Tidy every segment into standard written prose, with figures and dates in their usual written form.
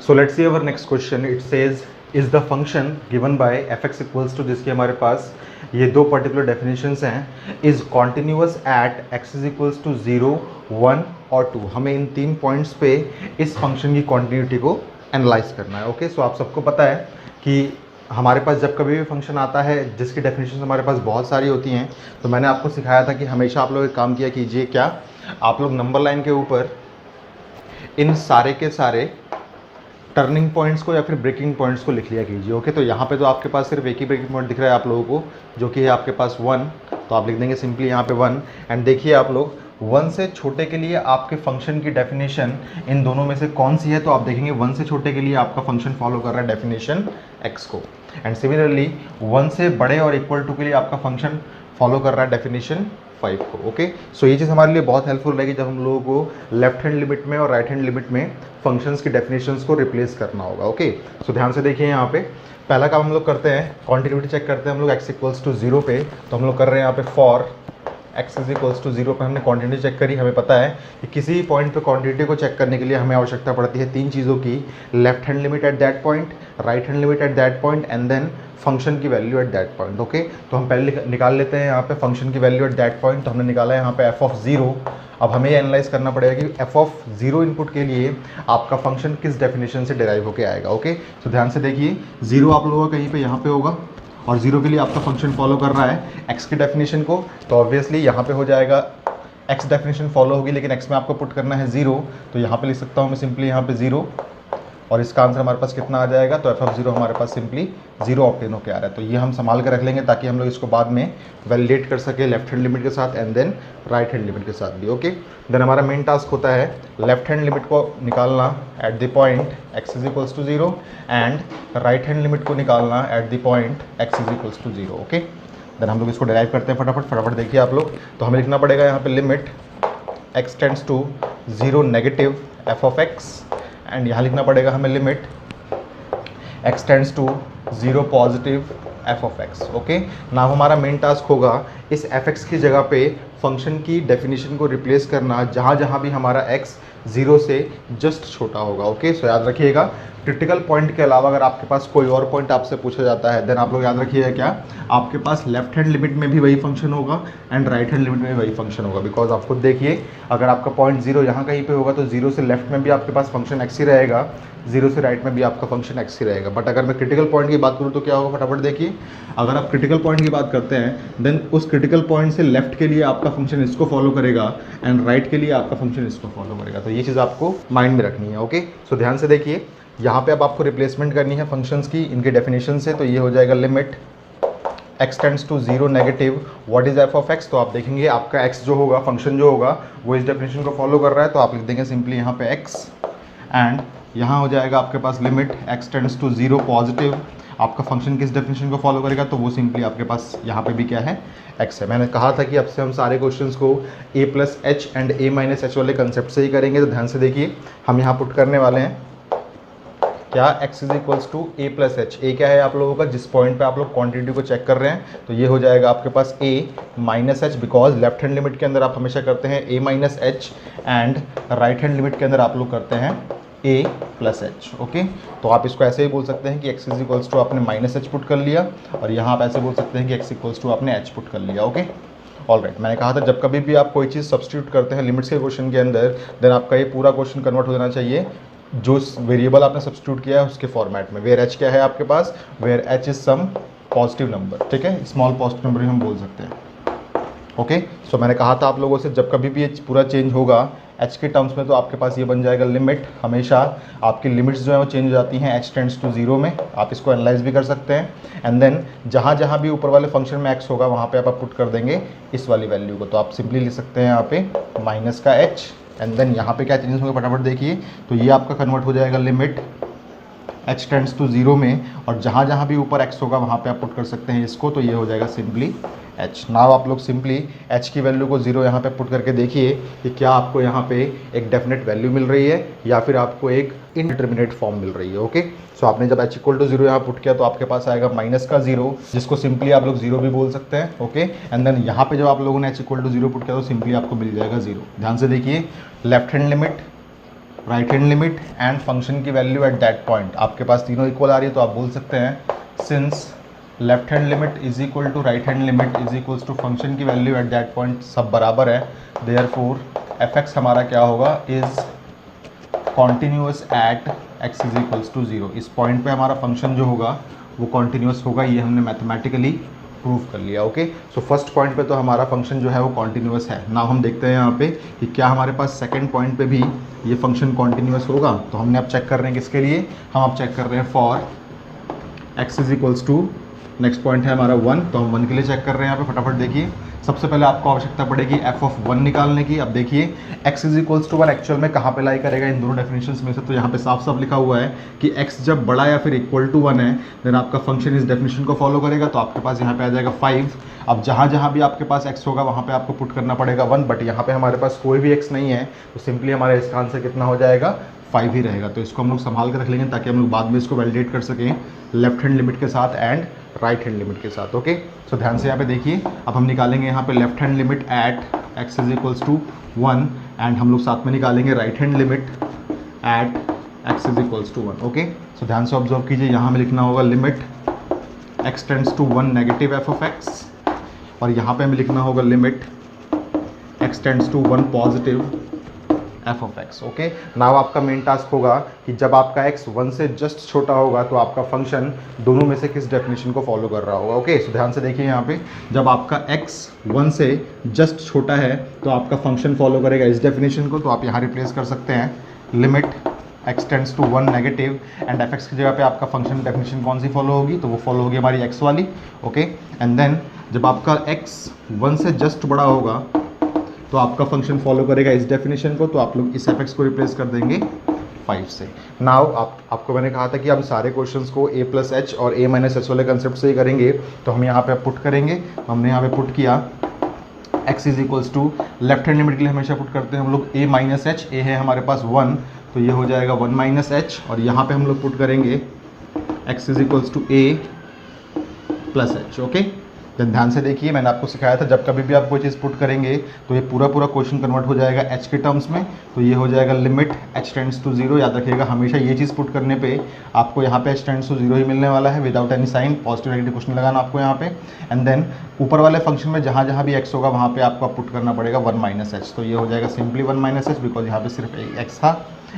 So let's see our next question. It says is the function given by fx equals to, जिसके हमारे पास ये दो particular definitions हैं, is continuous at x is equals to 0, 1 और 2. हमें इन 3 points पे इस फंक्शन की कॉन्टिन्यूटी को एनालाइज करना है. ओके, सो आप सबको पता है कि हमारे पास जब कभी भी फंक्शन आता है जिसकी डेफिनेशन हमारे पास बहुत सारी होती हैं, तो मैंने आपको सिखाया था कि हमेशा आप लोग एक काम किया कीजिए, क्या आप लोग नंबर लाइन के ऊपर इन सारे के सारे टर्निंग पॉइंट्स को या फिर ब्रेकिंग पॉइंट्स को लिख लिया कीजिए. ओके, तो यहाँ पे तो आपके पास सिर्फ एक ही ब्रेकिंग पॉइंट दिख रहा है आप लोगों को, जो कि है आपके पास 1. तो आप लिख देंगे सिंपली यहाँ पे 1. एंड देखिए आप लोग 1 से छोटे के लिए आपके फंक्शन की डेफिनेशन इन दोनों में से कौन सी है, तो आप देखेंगे 1 से छोटे के लिए आपका फंक्शन फॉलो कर रहा है डेफिनेशन x को. एंड सिमिलरली 1 से बड़े और इक्वल टू के लिए आपका फंक्शन फॉलो कर रहा है डेफिनेशन 5 को. ओके, सो ये चीज़ हमारे लिए बहुत हेल्पफुल रहेगी जब हम लोगों को लेफ्ट हैंड लिमिट में और राइट हैंड लिमिट में फंक्शंस की डेफिनेशंस को रिप्लेस करना होगा. ओके, सो ध्यान से देखिए यहाँ पे पहला काम हम लोग करते हैं, कॉन्टिन्यूटी चेक करते हैं हम लोग x इक्वल्स टू 0 पे. तो हम लोग कर रहे हैं यहाँ पे for x is equals to 0 पर हमने क्वांटिटी चेक करी. हमें पता है कि किसी पॉइंट पे क्वांटिटी को चेक करने के लिए हमें आवश्यकता पड़ती है 3 चीज़ों की, left hand limit at that point, right hand limit at that point and then function की value at that point. Okay, तो हम पहले निकाल लेते हैं यहाँ पे फंक्शन की वैल्यू एट दैट पॉइंट. तो हमने निकाला है यहाँ पे f ऑफ 0. अब हमें ये एनालाइज करना पड़ेगा कि f ऑफ 0 इनपुट के लिए आपका फंक्शन किस डेफिनेशन से डिराइव होकर आएगा. ओके, तो ध्यान से देखिए 0 आप लोगों का कहीं पे यहाँ पे होगा और 0 के लिए आपका फंक्शन फॉलो कर रहा है x की डेफिनेशन को. तो ऑब्वियसली यहाँ पे हो जाएगा x डेफिनेशन फॉलो होगी, लेकिन x में आपको पुट करना है 0. तो यहाँ पे लिख सकता हूँ मैं सिंपली यहाँ पे 0 और इसका आंसर हमारे पास कितना आ जाएगा, तो f ऑफ 0 हमारे पास सिंपली 0 ऑब्टेन होकर आ रहा है. तो ये हम संभाल कर रख लेंगे ताकि हम लोग इसको बाद में वैलिडेट कर सके लेफ्ट हैंड लिमिट के साथ and then right hand limit के साथ भी. ओके, देन हमारा मेन टास्क होता है लेफ्ट हैंड लिमिट को निकालना at the point x is equals to 0 and right hand limit को निकालना at the point x is equals to 0. Okay, then हम लोग इसको डिराइव करते हैं फटाफट देखिए आप लोग. तो हमें लिखना पड़ेगा यहाँ पे limit x tends to 0 negative f of x and यहाँ लिखना पड़ेगा हमें limit x tends to 0 positive f of x. Okay, ना हमारा मेन टास्क होगा इस fx की जगह पे फंक्शन की डेफिनेशन को रिप्लेस करना जहाँ जहाँ भी हमारा x 0 से जस्ट छोटा होगा. ओके, सो याद रखिएगा क्रिटिकल पॉइंट के अलावा अगर आपके पास कोई और पॉइंट आपसे पूछा जाता है देन आप लोग याद रखिएगा क्या आपके पास लेफ्ट हैंड लिमिट में भी वही फंक्शन होगा एंड राइट हैंड लिमिट में भी वही फंक्शन होगा. बिकॉज आप खुद देखिए अगर आपका पॉइंट 0 यहाँ कहीं पे होगा तो 0 से लेफ्ट में भी आपके पास फंक्शन x ही रहेगा, 0 से राइट में भी आपका फंक्शन x ही रहेगा. बट अगर मैं क्रिटिकल पॉइंट की बात करूँ तो क्या होगा, फटाफट देखिए. अगर आप क्रिटिकल पॉइंट की बात करते हैं देन उस क्रिटिकल पॉइंट से लेफ्ट के लिए आपका फंक्शन इसको फॉलो करेगा एंड राइट के लिए आपका फंक्शन इसको फॉलो करेगा. तो ये चीज़ आपको माइंड में रखनी है. ओके, सो ध्यान से देखिए यहाँ पे अब आपको रिप्लेसमेंट करनी है फंक्शंस की इनके डेफिनेशन से. तो ये हो जाएगा limit x tends to 0 negative what is f of x. तो आप देखेंगे आपका x जो होगा फंक्शन जो होगा वो इस डेफिनेशन को फॉलो कर रहा है. तो आप लिख देंगे सिंपली यहाँ पे x एंड यहाँ हो जाएगा आपके पास limit x tends to 0 positive. आपका फंक्शन किस डेफिनेशन को फॉलो करेगा, तो वो सिंपली आपके पास यहाँ पे भी क्या है x है. मैंने कहा था कि अब से हम सारे क्वेश्चंस को a plus H and a minus H वाले कंसेप्ट से ही करेंगे. तो ध्यान से देखिए हम यहाँ पुट करने वाले हैं क्या x is equals to a plus h. A क्या है आप लोगों का जिस पॉइंट पे आप लोग क्वांटिटी को चेक कर रहे हैं, तो ये हो जाएगा आपके पास a minus H. Because left hand limit के अंदर आप हमेशा करते हैं a minus H and right hand limit के अंदर आप लोग करते हैं a प्लस एच. ओके, तो आप इसको ऐसे ही बोल सकते हैं कि x इज इक्वल्स टू आपने माइनस एच पुट कर लिया और यहाँ आप ऐसे बोल सकते हैं कि x इक्वल्स टू आपने h पुट कर लिया. Okay, alright. मैंने कहा था जब कभी भी आप कोई चीज़ सब्स्टिट्यूट करते हैं लिमिट्स के क्वेश्चन के अंदर देन आपका ये पूरा क्वेश्चन कन्वर्ट हो जाना चाहिए जो वेरिएबल आपने सब्स्टिट्यूट किया है उसके फॉर्मेट में. वेयर h क्या है आपके पास, where h is some positive number. ठीक है, स्मॉल पॉजिटिव नंबर भी हम बोल सकते हैं. ओके, सो मैंने कहा था आप लोगों से जब कभी भी ये पूरा चेंज होगा h के टर्म्स में तो आपके पास ये बन जाएगा लिमिट. हमेशा आपकी लिमिट्स जो है वो चेंज हो जाती हैं h टेंड्स टू 0 में. आप इसको एनालाइज भी कर सकते हैं एंड देन जहाँ जहाँ भी ऊपर वाले फंक्शन में x होगा वहाँ पे आप पुट कर देंगे इस वाली वैल्यू को. तो आप सिंपली लिख सकते हैं यहाँ पे माइनस का h एंड देन यहाँ पे क्या चेंजेस होंगे फटाफट देखिए. तो ये आपका कन्वर्ट हो जाएगा लिमिट h टेंड्स टू 0 में और जहाँ जहाँ भी ऊपर x होगा वहाँ पे आप पुट कर सकते हैं इसको. तो ये हो जाएगा सिंपली h. नाउ आप लोग सिंपली h की वैल्यू को 0 यहाँ पे पुट करके देखिए कि क्या आपको यहाँ पे एक डेफिनेट वैल्यू मिल रही है या फिर आपको एक इनडिटरमिनेट फॉर्म मिल रही है. ओके, सो आपने जब h इक्वल टू 0 यहाँ पुट किया तो आपके पास आएगा माइनस का 0 जिसको सिंपली आप लोग 0 भी बोल सकते हैं. ओके, एंड देन यहाँ पे जब आप लोगों ने h इक्वल टू 0 पुट किया तो सिंपली आपको मिल जाएगा 0. ध्यान से देखिए left hand limit right hand limit and function की वैल्यू एट दैट पॉइंट। आपके पास तीनों इक्वल आ रही है तो आप बोल सकते हैं since left hand limit is equal to right hand limit is equals to function की वैल्यू एट दैट पॉइंट, सब बराबर है, देयरफॉर एफ एक्स हमारा क्या होगा, is continuous at X is equals to 0। इस पॉइंट पे हमारा फंक्शन जो होगा वो कॉन्टिन्यूस होगा, ये हमने मैथमेटिकली प्रूव कर लिया। ओके, सो फर्स्ट पॉइंट पे तो हमारा फंक्शन जो है वो कॉन्टिन्यूस है। नाउ हम देखते हैं यहाँ पे कि क्या हमारे पास सेकंड पॉइंट पे भी ये फंक्शन कॉन्टिन्यूस होगा। तो हमने अब चेक कर रहे हैं किसके लिए, हम अब चेक कर रहे हैं for X is equals to, next point है हमारा 1, तो हम 1 के लिए चेक कर रहे हैं यहाँ पे। फटाफट देखिए, सबसे पहले आपको आवश्यकता पड़ेगी एफ ऑफ 1 निकालने की। अब देखिए x is equals to 1 actual में कहाँ पे लाई करेगा इन दोनों डेफिनेशंस में से, तो यहाँ पे साफ साफ लिखा हुआ है कि x जब बड़ा या फिर इक्वल टू 1 है देन आपका फंक्शन इस डेफिनेशन को फॉलो करेगा। तो आपके पास यहाँ पे आ जाएगा 5। अब जहाँ जहाँ भी आपके पास x होगा वहाँ पे आपको पुट करना पड़ेगा 1, बट यहाँ पे हमारे पास कोई भी x नहीं है तो सिंपली हमारा इसका आंसर कितना हो जाएगा, 5 ही रहेगा। तो इसको हम लोग संभाल कर रख लेंगे ताकि हम लोग बाद में इसको वैलिडेट कर सकें लेफ्ट हैंड लिमिट के साथ एंड राइट हैंड लिमिट के साथ। ओके, सो ध्यान से यहाँ पे देखिए, अब हम निकालेंगे यहाँ पे left hand limit at x is equals to 1 and हम लोग साथ में निकालेंगे right hand limit at x is equals to 1। Okay, so ध्यान से ऑब्जर्व कीजिए, यहाँ हमें लिखना होगा limit x tends to 1 negative f of x, और यहाँ पे हमें लिखना होगा limit x tends to 1 positive f of x। Okay, now आपका मेन टास्क होगा कि जब आपका x 1 से जस्ट छोटा होगा तो आपका फंक्शन दोनों में से किस डेफिनेशन को फॉलो कर रहा होगा। ओके, सो ध्यान से देखिए यहाँ पे, जब आपका x 1 से जस्ट छोटा है तो आपका फंक्शन फॉलो करेगा इस डेफिनेशन को। तो आप यहाँ रिप्लेस कर सकते हैं limit x tends to 1 negative and F X की जगह पे आपका फंक्शन डेफिनेशन कौन सी फॉलो होगी, तो वो फॉलो होगी हमारी x वाली। ओके, एंड देन जब आपका x 1 से जस्ट बड़ा होगा तो आपका फंक्शन फॉलो करेगा इस डेफिनेशन को। तो आप लोग इस एफ को रिप्लेस कर देंगे 5 से। नाउ आपको मैंने कहा था कि हम सारे क्वेश्चंस को a प्लस एच और a माइनस एच वाले कंसेप्ट से ही करेंगे, तो हम यहाँ पे पुट करेंगे। हमने यहाँ पे पुट किया x is equals to, left hand limit के लिए हमेशा पुट करते हैं हम लोग a माइनस एच, a है हमारे पास 1 तो ये हो जाएगा 1 माइनस एच, और यहाँ पे हम लोग पुट करेंगे x is equals to a plus H. Okay, then ध्यान से देखिए, मैंने आपको सिखाया था जब कभी भी आप कोई चीज़ पुट करेंगे तो ये पूरा क्वेश्चन कन्वर्ट हो जाएगा h के टर्म्स में। तो ये हो जाएगा लिमिट h टेंड्स टू 0। याद रखिएगा हमेशा ये चीज़ पुट करने पे आपको यहाँ पे h टेंड्स टू 0 ही मिलने वाला है without any sign, positive negative कुछ नहीं लगाना आपको यहाँ पे। एंड देन ऊपर वाले फंक्शन में जहाँ जहाँ भी x होगा वहाँ पे आपको पुट करना पड़ेगा 1 माइनस एच। तो ये हो जाएगा सिंपली 1 माइनस एच बिकॉज यहाँ पे सिर्फ x था।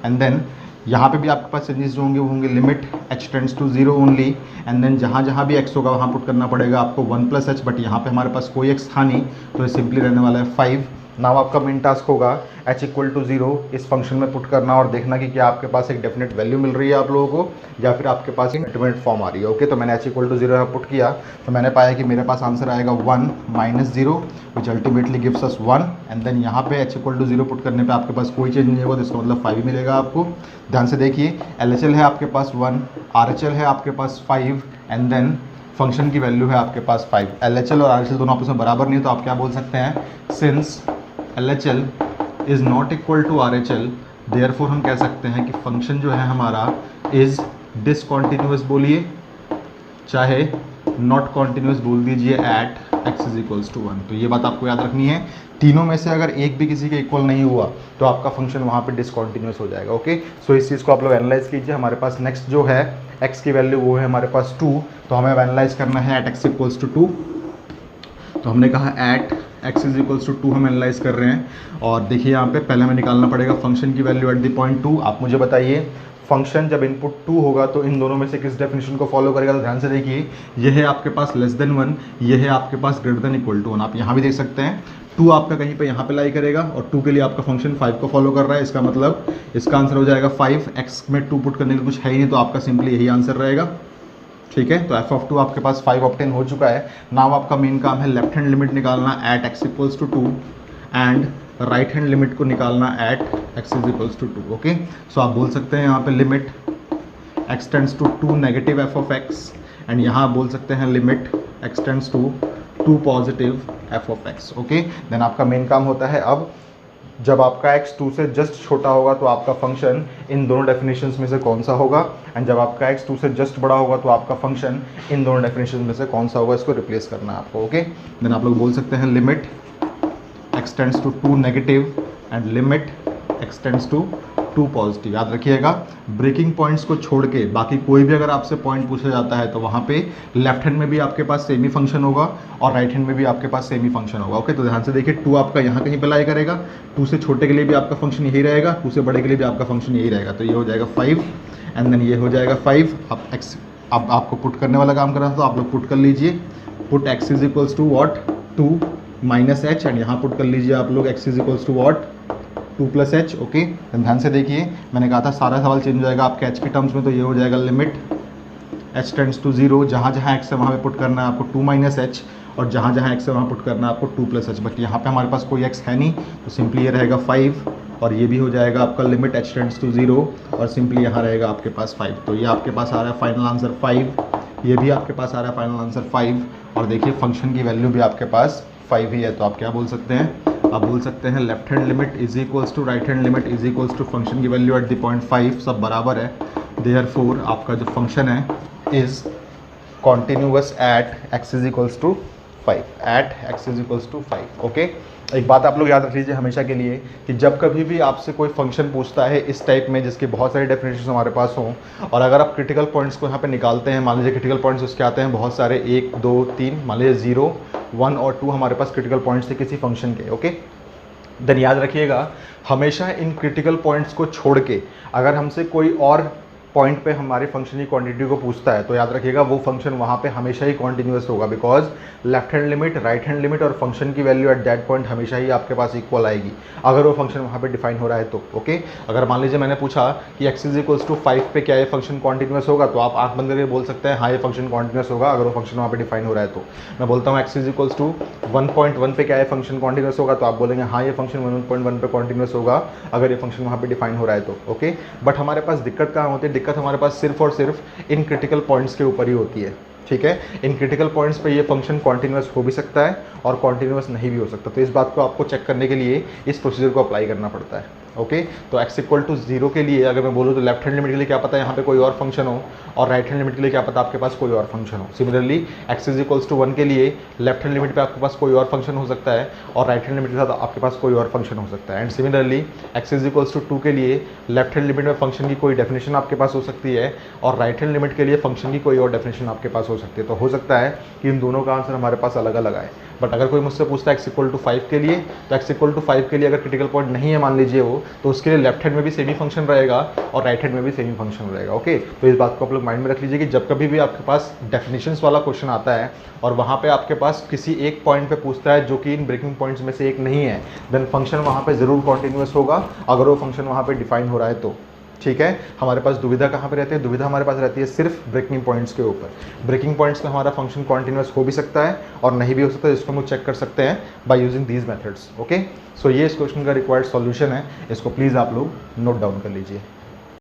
एंड देन यहाँ पे भी आपके पास चेंजेस जो होंगे वो होंगे limit h tends to 0 only, and then जहाँ जहाँ भी x होगा वहाँ पुट करना पड़ेगा आपको 1 प्लस एच, बट यहाँ पे हमारे पास कोई x था नहीं तो ये सिंपली रहने वाला है 5। नाउ आपका मेन टास्क होगा h इक्वल टू 0 इस फंक्शन में पुट करना और देखना कि क्या आपके पास एक डेफिनेट वैल्यू मिल रही है आप लोगों को या फिर आपके पास एक इंटरमीडिएट फॉर्म आ रही है। ओके, तो मैंने h इक्वल टू 0 पुट किया तो मैंने पाया कि मेरे पास आंसर आएगा 1 minus 0 which ultimately gives us 1। And then यहाँ पे h इक्वल टू 0 पुट करने पे आपके पास कोई चेंज नहीं होगा तो इसका मतलब 5 मिलेगा आपको। ध्यान से देखिए, LHL है आपके पास 1, RHL है आपके पास 5 एंड देन फंक्शन की वैल्यू है आपके पास 5। LHL और RHL दोनों आपस में बराबर नहीं है तो आप क्या बोल सकते हैं, since LHL is not equal to RHL therefore हम कह सकते हैं कि फंक्शन जो है हमारा इज़ डिसकॉन्टिन्यूअस बोलिए चाहे नॉट कॉन्टिन्यूअस बोल दीजिए at x is equals to 1। तो ये बात आपको याद रखनी है, तीनों में से अगर एक भी किसी के इक्वल नहीं हुआ तो आपका फंक्शन वहाँ पे डिसकॉन्टिन्यूअस हो जाएगा। ओके, सो इस चीज़ को आप लोग एनालाइज कीजिए। हमारे पास नेक्स्ट जो है x की वैल्यू वो है हमारे पास 2, तो हमें एनालाइज करना है एट x इक्वल्स टू 2। तो हमने कहा at x is equals to 2 हम एनालाइज कर रहे हैं, और देखिए यहाँ पे पहले हमें निकालना पड़ेगा फंक्शन की वैल्यू एट द पॉइंट 2। आप मुझे बताइए फंक्शन जब इनपुट 2 होगा तो इन दोनों में से किस डेफिनेशन को फॉलो करेगा। तो ध्यान से देखिए, ये है आपके पास लेस देन 1, ये है आपके पास ग्रेटर देन इक्वल टू 1। आप यहाँ भी देख सकते हैं 2 आपका कहीं पे यहाँ पे लाई करेगा और 2 के लिए आपका फंक्शन 5 को फॉलो कर रहा है। इसका मतलब इसका आंसर हो जाएगा 5। x में 2 पुट करने के कुछ है ही नहीं तो आपका सिंपली यही आंसर रहेगा। ठीक है, तो f ऑफ 2 आपके पास 5 ऑब्टेन हो चुका है। नाउ आपका मेन काम है लेफ्ट हैंड लिमिट निकालना at x equals to 2 and right hand limit को निकालना at x is equals to 2। Okay, so आप बोल सकते हैं यहाँ पे limit x tends to 2 negative f of x and यहाँ आप बोल सकते हैं limit x tends to 2 positive f of x। Okay, then आपका मेन काम होता है अब जब आपका x 2 से जस्ट छोटा होगा तो आपका फंक्शन इन दोनों डेफिनेशंस में से कौन सा होगा, एंड जब आपका x 2 से जस्ट बड़ा होगा तो आपका फंक्शन इन दोनों डेफिनेशंस में से कौन सा होगा, इसको रिप्लेस करना है आपको। ओके, देन आप लोग बोल सकते हैं limit x tends to 2 negative and limit x tends to 2 positive. याद रखिएगा, ब्रेकिंग पॉइंट्स को छोड़ के बाकी कोई भी अगर आपसे पॉइंट पूछा जाता है तो वहाँ पे लेफ्ट हैंड में भी आपके पास सेम ही फंक्शन होगा और राइट हैंड में भी आपके पास सेम ही फंक्शन होगा। ओके, तो ध्यान से देखिए, 2 आपका यहाँ कहीं पे लाई करेगा, 2 से छोटे के लिए भी आपका फंक्शन यही रहेगा, 2 से बड़े के लिए भी आपका फंक्शन यही रहेगा। तो ये हो जाएगा 5 एंड देन ये हो जाएगा 5। अब आपको पुट करने वाला काम करना था तो आप लोग पुट कर लीजिए। Put x is equals to what 2 minus H and यहाँ पुट कर लीजिए आप लोग x is equals to what 2 plus H. Okay, ध्यान से देखिए, मैंने कहा था सारा सवाल चेंज हो जाएगा आपके h के टर्म्स में। तो ये हो जाएगा लिमिट h टेंड्स टू 0, जहाँ जहाँ x है वहाँ पे पुट करना है आपको 2 माइनस एच और जहाँ जहाँ x है वहाँ पुट करना है आपको 2 प्लस एच। बट यहाँ पे हमारे पास कोई x है नहीं तो सिंपली ये रहेगा 5 और ये भी हो जाएगा आपका लिमिट h टेंड्स टू 0 और सिंपली यहाँ रहेगा आपके पास 5। तो ये आपके पास आ रहा है फाइनल आंसर 5, ये भी आपके पास आ रहा है फाइनल आंसर 5 और देखिए फंक्शन की वैल्यू भी आपके पास 5 ही है। तो आप क्या बोल सकते हैं, आप बोल सकते हैं left hand limit is equals to right hand limit is equals to function की वैल्यू एट द पॉइंट 5, सब बराबर है। देयरफॉर आपका जो फंक्शन है is continuous at x is equals to 5, at x is equals to 5। Okay, एक बात आप लोग याद रख लीजिए हमेशा के लिए कि जब कभी भी आपसे कोई फंक्शन पूछता है इस टाइप में जिसके बहुत सारे डेफिनेशंस हमारे पास हों और अगर आप क्रिटिकल पॉइंट्स को यहाँ पे निकालते हैं, मान लीजिए क्रिटिकल पॉइंट्स उसके आते हैं बहुत सारे 1 2 3, मान लीजिए 0 1 और 2 हमारे पास क्रिटिकल पॉइंट्स थे किसी फंक्शन के। ओके, देन याद रखिएगा हमेशा इन क्रिटिकल पॉइंट्स को छोड़ के अगर हमसे कोई और पॉइंट पे हमारे फंक्शन की क्वांटिटी को पूछता है तो याद रखिएगा वो फंक्शन वहाँ पे हमेशा ही कॉन्टिन्यूस होगा, because left hand limit, right hand limit और फंक्शन की वैल्यू एट दैट पॉइंट हमेशा ही आपके पास इक्वल आएगी अगर वो फंक्शन वहाँ पे डिफाइन हो रहा है तो। ओके, अगर मान लीजिए मैंने पूछा कि x इज इक्वल्स टू 5 पे क्या ये फंक्शन कॉन्टिन्यूस होगा तो आप आंख बंद करके बोल सकते हैं हाँ ये फंक्शन कॉन्टिन्यूस होगा अगर वो फंक्शन वहाँ पे डिफाइन हो रहा है तो। मैं बोलता हूँ x इज इक्वल्स टू 1.1 पे क्या ये फंक्शन कॉन्टिन्यूस होगा तो आप बोलेंगे हाँ ये फंक्शन 1.1 पे कॉन्टिन्यूस होगा अगर ये फंक्शन वहाँ पे डिफाइन हो रहा है तो। ओके, बट हमारे पास दिक्कत कहाँ होती है, दिक्कत हमारे पास सिर्फ और सिर्फ इन क्रिटिकल पॉइंट्स के ऊपर ही होती है। ठीक है, इन क्रिटिकल पॉइंट्स पे ये फंक्शन कॉन्टिन्यूस हो भी सकता है और कॉन्टिन्यूस नहीं भी हो सकता। तो इस बात को आपको चेक करने के लिए इस प्रोसीजर को अप्लाई करना पड़ता है। ओके, तो x इक्वल टू 0 के लिए अगर मैं बोलूँ तो लेफ्ट हैंड लिमिट के लिए क्या पता है यहाँ पे कोई और फंक्शन हो और राइट हैंड लिमिट के लिए क्या पता आपके पास कोई और फंक्शन हो। Similarly x is equals to 1 के लिए लेफ्ट हैंड लिमिट पे आपके पास कोई और फंक्शन हो सकता है और राइट हैंड लिमिट के साथ आपके पास कोई और फंक्शन हो सकता है। And similarly x is equals to 2 के लिए लेफ्ट हैंड लिमिट में फंक्शन की कोई डेफिनेशन आपके पास हो सकती है और राइट हैंड लिमिट के लिए फंक्शन की कोई और डेफिनेशन आपके पास हो सकती है। तो हो सकता है कि इन दोनों का आंसर हमारे पास अलग अलग आए। बट अगर कोई मुझसे पूछता है x इक्वल टू 5 के लिए तो x इक्वल टू 5 के लिए अगर क्रिटिकल पॉइंट नहीं है मान लीजिए वो, तो उसके लिए लेफ्ट हैंड में भी सेम ही फंक्शन रहेगा और राइट हैंड में भी सेम ही फंक्शन रहेगा। ओके, तो इस बात को आप लोग माइंड में रख लीजिए कि जब कभी भी आपके पास डेफिनेशंस वाला क्वेश्चन आता है और वहाँ पे आपके पास किसी एक पॉइंट पे पूछता है जो कि इन ब्रेकिंग पॉइंट्स में से एक नहीं है, देन फंक्शन वहाँ पे ज़रूर कॉन्टिन्यूस होगा अगर वो फंक्शन वहाँ पे डिफाइन हो रहा है तो। ठीक है, हमारे पास दुविधा कहाँ पे रहती है, दुविधा हमारे पास रहती है सिर्फ ब्रेकिंग पॉइंट्स के ऊपर। ब्रेकिंग पॉइंट्स में हमारा फंक्शन कॉन्टिन्यूस हो भी सकता है और नहीं भी हो सकता है, जिसको हम लोग चेक कर सकते हैं by using these methods. Okay, so ये इस क्वेश्चन का रिक्वायर्ड सॉल्यूशन है, इसको प्लीज़ आप लोग नोट डाउन कर लीजिए।